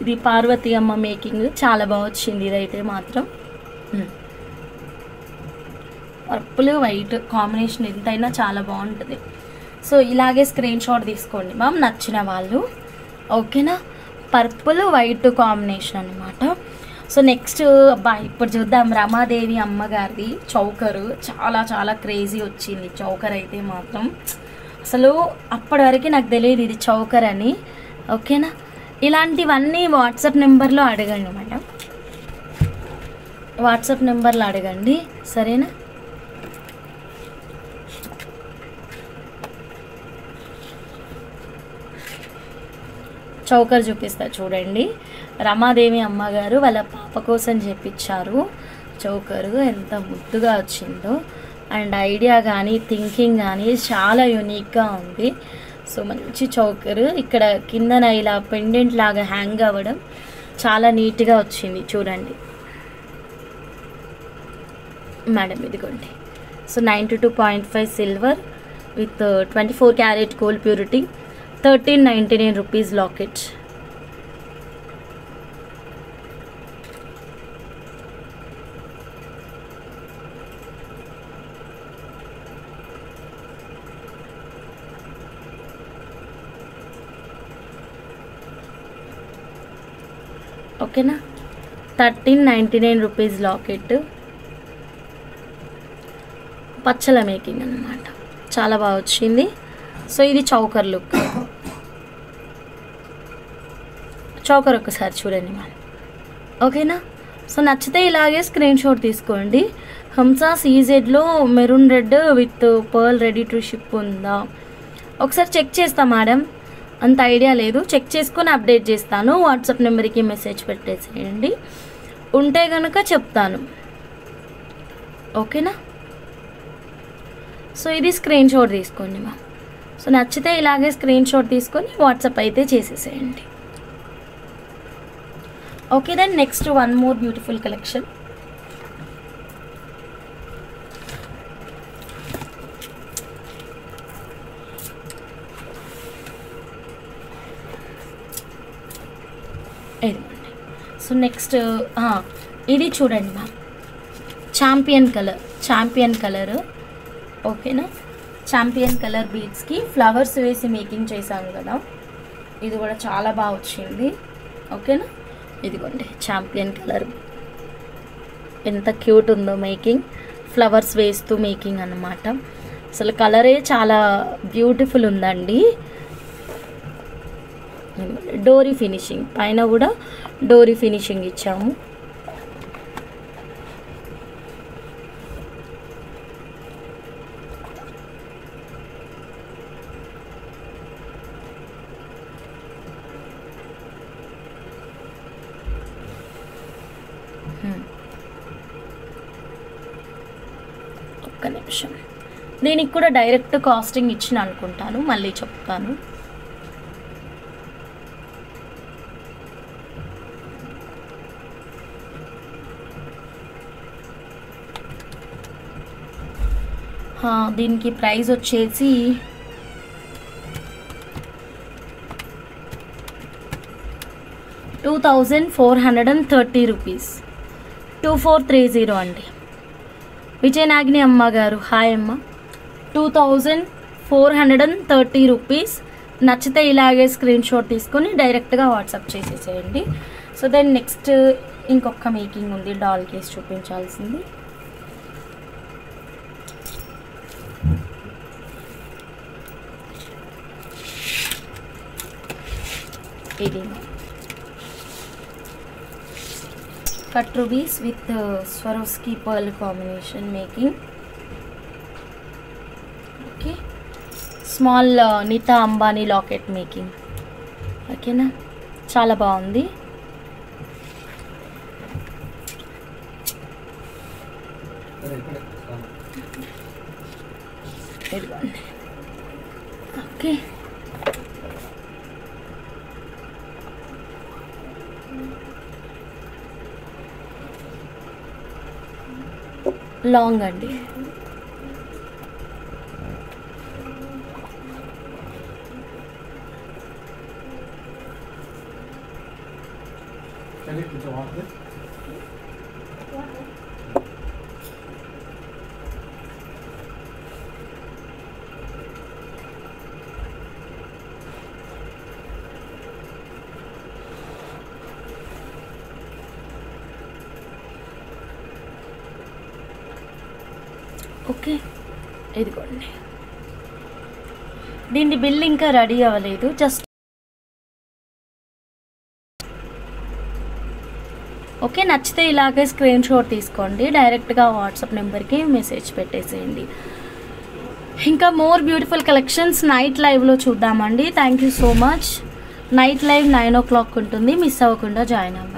ఇది పార్వతి అమ్మ మేకింగ్, చాలా బాగా వచ్చింది ఇదైతే మాత్రం. పర్పుల్ వైట్ కాంబినేషన్ ఎంతైనా చాలా బాగుంటుంది. సో ఇలాగే స్క్రీన్ షాట్ తీసుకోండి మ్యామ్ నచ్చిన వాళ్ళు, ఓకేనా. పర్పుల్ వైట్ కాంబినేషన్ అనమాట. సో నెక్స్ట్ ఇప్పుడు చూద్దాం రమాదేవి అమ్మగారిది చౌకరు. చాలా చాలా క్రేజీ వచ్చింది చౌకర్ అయితే మాత్రం. అసలు అప్పటి వరకు నాకు తెలియదు ఇది చౌకర్ అని, ఓకేనా. ఇలాంటివన్నీ వాట్సాప్ నెంబర్లో అడగండి మేడం, వాట్సాప్ నెంబర్లో అడగండి, సరేనా. చౌకర్ చూపిస్తా చూడండి. రమాదేవి అమ్మగారు వాళ్ళ పాప కోసం చేపించారు చౌకరు. ఎంత ముద్దుగా వచ్చిందో. అండ్ ఐడియా కానీ థింకింగ్ కానీ చాలా యూనిక్గా ఉంది. సో మంచి చౌకరు. ఇక్కడ కిందన ఇలా పెండెంట్ లాగా హ్యాంగ్ అవ్వడం చాలా నీట్గా వచ్చింది చూడండి మేడం. ఇదిగోండి. So 92.5 silver with 24 carat gold purity, 1399 rupees locket. ఓకేనా, 1399 రూపీస్ లాకెట్. పచ్చల మేకింగ్ అన్నమాట, చాలా బాగా వచ్చింది. సో ఇది చౌకర్ లుక్. చౌకర్ ఒక్కసారి చూడండి మ్యామ్, ఓకేనా. సో నచ్చితే ఇలాగే స్క్రీన్ షాట్ తీసుకోండి. హంసా సీజెడ్లో maroon red with pearl ready to ship ఉందా ఒకసారి చెక్ చేస్తా మేడం, అంత ఐడియా లేదు. చెక్ చేసుకొని అప్డేట్ చేస్తాను. వాట్సాప్ నెంబర్కి మెసేజ్ పెట్టేసేయండి, ఉంటే కనుక చెప్తాను, ఓకేనా. సో ఇది స్క్రీన్ షాట్ తీసుకోండి మ్యామ్. సో నచ్చితే ఇలాగే స్క్రీన్ షాట్ తీసుకొని వాట్సాప్ అయితే చేసేసేయండి, okay. Then next one more beautiful collection. ఇదిగోండి. సో నెక్స్ట్ ఇది చూడండి మ్యామ్, ఛాంపియన్ కలర్, ఓకేనా. ఛాంపియన్ కలర్ బీడ్స్కి ఫ్లవర్స్ వేసి మేకింగ్ చేశాను కదా, ఇది కూడా చాలా బాగా వచ్చింది, ఓకేనా. ఇదిగోండి ఛాంపియన్ కలర్ ఎంత క్యూట్ ఉందో మేకింగ్, ఫ్లవర్స్ వేస్తూ మేకింగ్ అన్నమాట. అసలు కలరే చాలా బ్యూటిఫుల్ ఉందండి. డోరీ ఫినిషింగ్ పైన కూడా డోరీ ఫినిషింగ్ ఇచ్చాము. ఒక్క నిమిషం, దీనికి కూడా డైరెక్ట్ కాస్టింగ్ ఇచ్చిన అనుకుంటాను, మళ్ళీ చెప్తాను. దీనికి ప్రైస్ వచ్చేసి ₹2430 రూపీస్, 2430 అండి. విజయనాగిని అమ్మ గారు హాయ్ అమ్మ. 2430 రూపీస్. నచ్చితే ఇలాగే స్క్రీన్ షాట్ తీసుకొని డైరెక్ట్గా వాట్సాప్ చేసేసేయండి. సో దెన్ నెక్స్ట్ ఇంకొక మేకింగ్ ఉంది, డాల్ కేస్ చూపించాల్సింది. ఇది cut rubies with Swarovski pearl combination making, okay. Small Nita Ambani locket making, ఓకేనా. చాలా బాగుంది. ఓకే, లాంగ్ అండి. ఓకే, ఇదిగోండి. దీని బిల్ ఇంకా రెడీ అవ్వలేదు. జస్ట్ ఓకే, నచ్చితే ఇలాగే స్క్రీన్ షాట్ తీసుకోండి, డైరెక్ట్గా వాట్సాప్ నెంబర్కి మెసేజ్ పెట్టేసేయండి. ఇంకా మోర్ బ్యూటిఫుల్ కలెక్షన్స్ నైట్ లైవ్లో చూద్దామండి. Thank you so much. Night live 9 o'clock ఉంటుంది, మిస్ అవ్వకుండా జాయిన్ అవ్వండి.